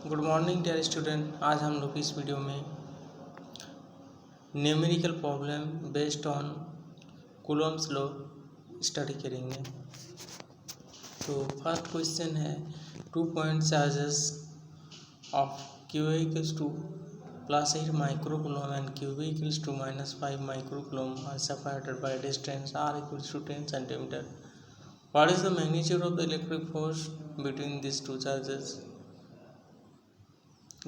Good morning dear student. आज हम लोग इस वीडियो में numerical problem based on Coulomb's law study करेंगे। तो फर्स्ट क्वेश्चन है 2 point charges of QA equals to +8 microcoulomb and QB equals to -5 microcoulomb are separated by distance r equals to 10 centimetre. What is the magnitude of the electric force between this two charges?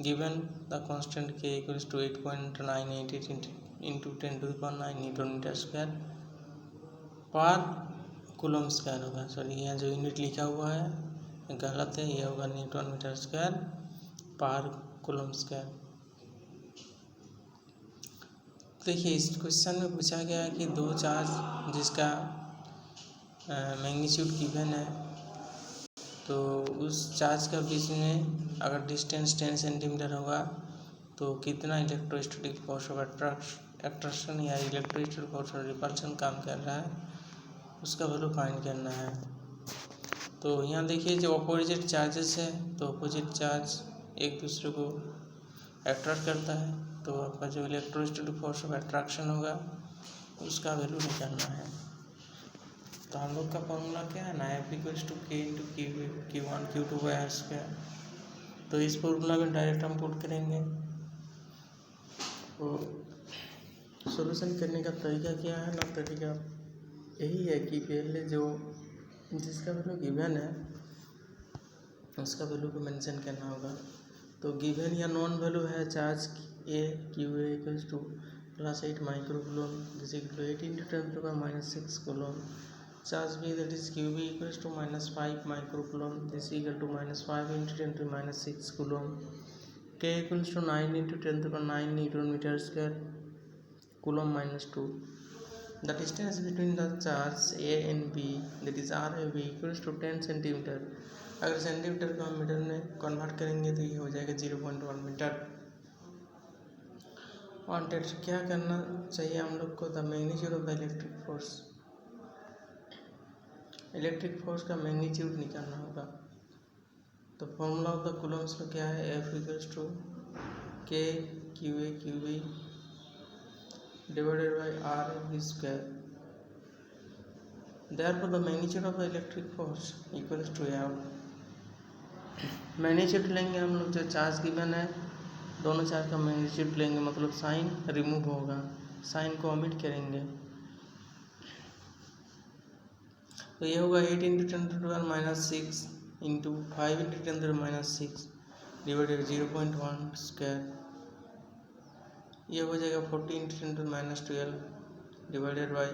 Given the constant K equals to 8.988 into 10 to the power 9 newton metre square पर coulomb square होगा। Sorry, यहाँ जो unit लिखा हुआ है गलत है, यह होगा न्यूटन मीटर स्क्वायर पर कूलम स्क्वायर। देखिए, इस क्वेश्चन में पूछा गया है कि दो चार्ज जिसका मैग्नीट्यूड गिवन है, तो उस चार्ज का बीच में अगर डिस्टेंस 10 सेंटीमीटर होगा तो कितना इलेक्ट्रोस्टैटिक फोर्स ऑफ अट्रैक्शन या इलेक्ट्रोस्टैटिक फोर्स ऑफ रिपल्शन काम कर रहा है, उसका वैल्यू फाइंड करना है। तो यहाँ देखिए, जो अपोजिट चार्जेस है तो अपोजिट चार्ज एक दूसरे को अट्रैक्ट करता है, तो आपका जो इलेक्ट्रोस्टैटिक फोर्स ऑफ अट्रैक्शन होगा उसका वैल्यू निकालना है। तो हम लोग का फॉर्मूला क्या है ना, F equals to K into Q1 Q2 by R square. तो इस फॉर्मूला में डायरेक्ट हम पुट करेंगे। तो सॉल्यूशन करने का तरीका क्या है ना, तरीका यही है कि पहले जो जिसका वैल्यू गिवन है उसका वैल्यू को मेंशन करना होगा। तो गिवन या नॉन वैल्यू है charge A QA equals to +8 microcoulomb this equal to 8 into 10 to power -6 coulomb. Charge B, that is QB equals to -5 microcoulomb, this equal to -5 into 10 to -6 coulomb. K equals to 9 into 10 to the 9 Newton meter square, coulomb -2. The distance between the charge A and B, that is RAB equals to 10 centimetre. अगर centimetre को हम metre में convert करेंगे तो ये हो जाएगा 0.1 metre. Wanted क्या करना चाहिए हम लोग को, the magnitude of the electric force का मैग्नीट्यूड निकालना होगा। तो फॉर्मूला ऑफ द कूलम्ब्स में क्या है, F equals to K QA QB divided by RAB square. Therefore the magnitude of the electric force equals to F। Magnitude लेंगे हम लोग, जो चार्ज गिवन है दोनों चार्ज का मैग्नीट्यूड लेंगे, मतलब साइन रिमूव होगा, साइन को ओमिट करेंगे। तो ये होगा 8 into 10 to the power -6 into 5 into 10 to the -6 divided 0.1 square. ये हो जाएगा 40 into 10 to the -12 divided by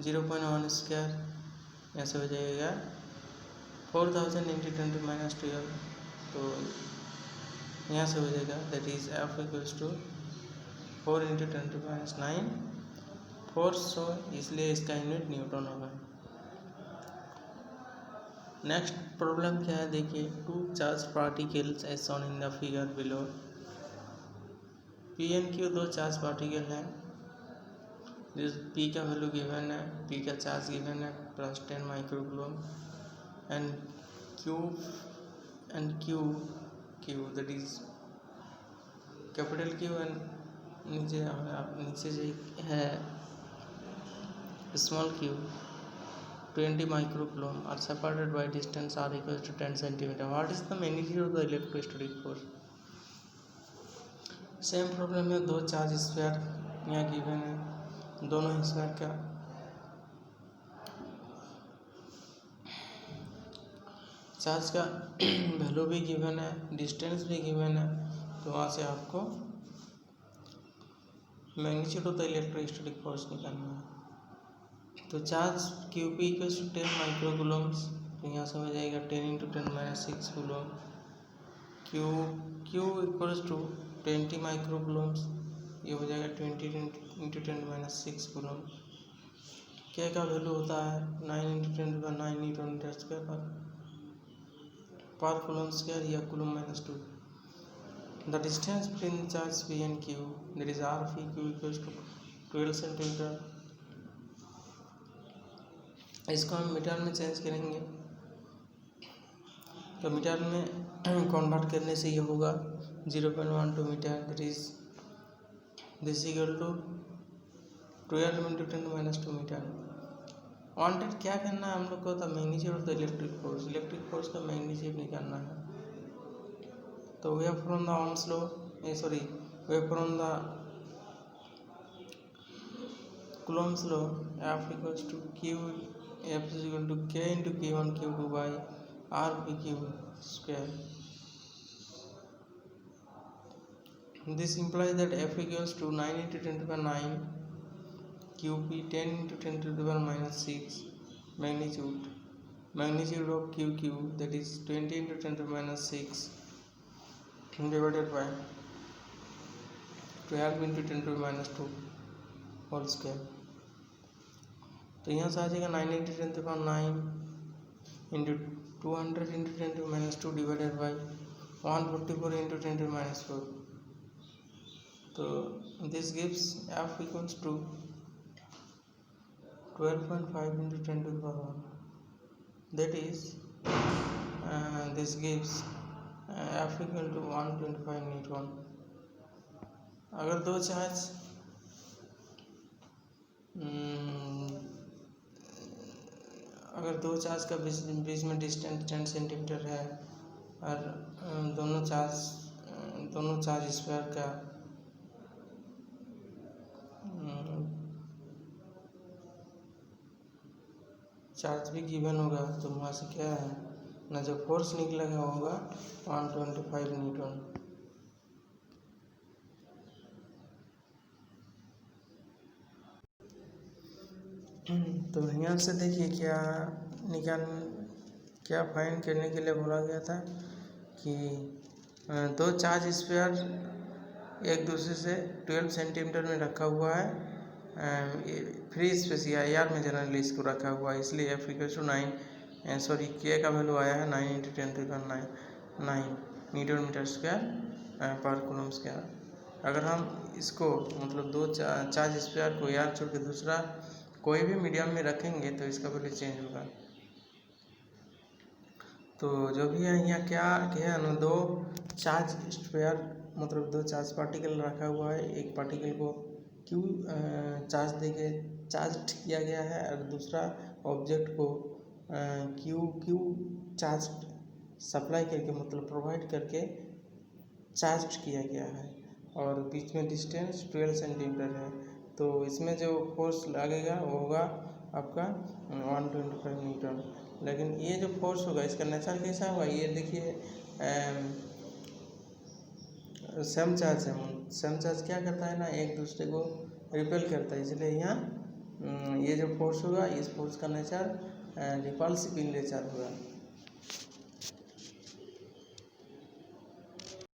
0.1 square. यहाँ से हो जाएगा 4000 इंटू 10 टू द -12। तो यहाँ से हो जाएगा that is F equals to 4 into 10 to the -9 force हो, इसलिए इसका यूनिट न्यूटन होगा। नेक्स्ट प्रॉब्लम क्या है, देखिए, 2 charge particles as shown in the figure below. P and Q दो चार्ज पार्टिकल हैं, जिस P का वैल्यू गिवन है, P का चार्ज गिवन है +10 microcoulomb and Q that is capital Q एंड नीचे से है small q 20 microcoulomb are separated by distance r equal to 10 centimetre. What is the magnitude of the electrostatic force? Same problem में दो charge sphere यहाँ given है, दोनों sphere का चार्ज का वैल्यू भी गिवन है, डिस्टेंस भी गिवन है, तो वहाँ से आपको magnitude of the electrostatic force निकालना है। तो charge QP equals to 10 microcoulombs, तो यहाँ से हो जाएगा 10 into 10 -6 coulomb. Q equals to 20 microcoulombs, ये हो जाएगा 20 इंटू 10 -6 कूलम। K का वैल्यू होता है 9 into 10 to the 9 newton metre square पर कूलम स्क्वायर या coulomb -2। The distance between charge P and Q that is RPQ equals to 12 centimetre. इसको हम मीटर में चेंज करेंगे। तो मीटर में कन्वर्ट करने से ये होगा 0.12 metre, that is this equal to 12 into 10⁻² metre. Wanted क्या करना है हम लोग को, तो magnitude of the electric force का मैग्नीट्यूड निकालना है। तो way from the ohm's law, way from the coulomb's law, F equals to Q, F is equal to K into Q1 Q2 by R PQ square. This implies that F equals to 9 into 10 to the power 9, QP 10 into 10 to the power minus 6 magnitude of QQ, that is 20 into 10 to the minus 6 divided by 12 into 10 to the minus 2 whole square। तो यहाँ से आ जाएगा 9 into 10 to the power 9 into 200 into 10 to the minus 2 divided by 144 into 10 to the minus 4। तो this gives F equals to 12.5 into 10 to the power 1, that is this gives F equal to 125 Newton. अगर दो charge का बीच में distance 10 centimetre है और दोनों charge square का charge भी गिवन होगा, तो वहाँ से क्या है ना, जो फोर्स निकलेगा होगा 125 न्यूटन। तो यहाँ से देखिए क्या फाइंड करने के लिए बोला गया था कि दो चार्ज स्फीयर एक दूसरे से 12 सेंटीमीटर में रखा हुआ है, फ्री स्पेस या एयर में जनरली इसको रखा हुआ है, इसलिए F इक्वल टू 9 K का वैल्यू आया है 9 into 10 to the power 9 newton metre square पर कूलम स्क्वायर। अगर हम इसको मतलब दो चार्ज स्फीयर को एयर छोड़ के दूसरा कोई भी मीडियम में रखेंगे तो इसका वैल्यू चेंज होगा। तो जो भी है यहाँ क्या है ना, दो चार्ज स्फीयर मतलब दो चार्ज पार्टिकल रखा हुआ है, एक पार्टिकल को Q चार्ज देके चार्ज किया गया है और दूसरा ऑब्जेक्ट को Q चार्ज सप्लाई करके मतलब प्रोवाइड करके चार्ज किया गया है और बीच में डिस्टेंस 12 सेंटीमीटर है। तो इसमें जो फोर्स लगेगा वो होगा आपका 125 न्यूटन। लेकिन ये जो फोर्स होगा इसका नेचर कैसा होगा, ये देखिए सेम चार्ज क्या करता है ना, एक दूसरे को रिपेल करता है, इसलिए यहाँ ये जो फोर्स होगा इस फोर्स का नेचर रिपल्सिव इन नेचर होगा।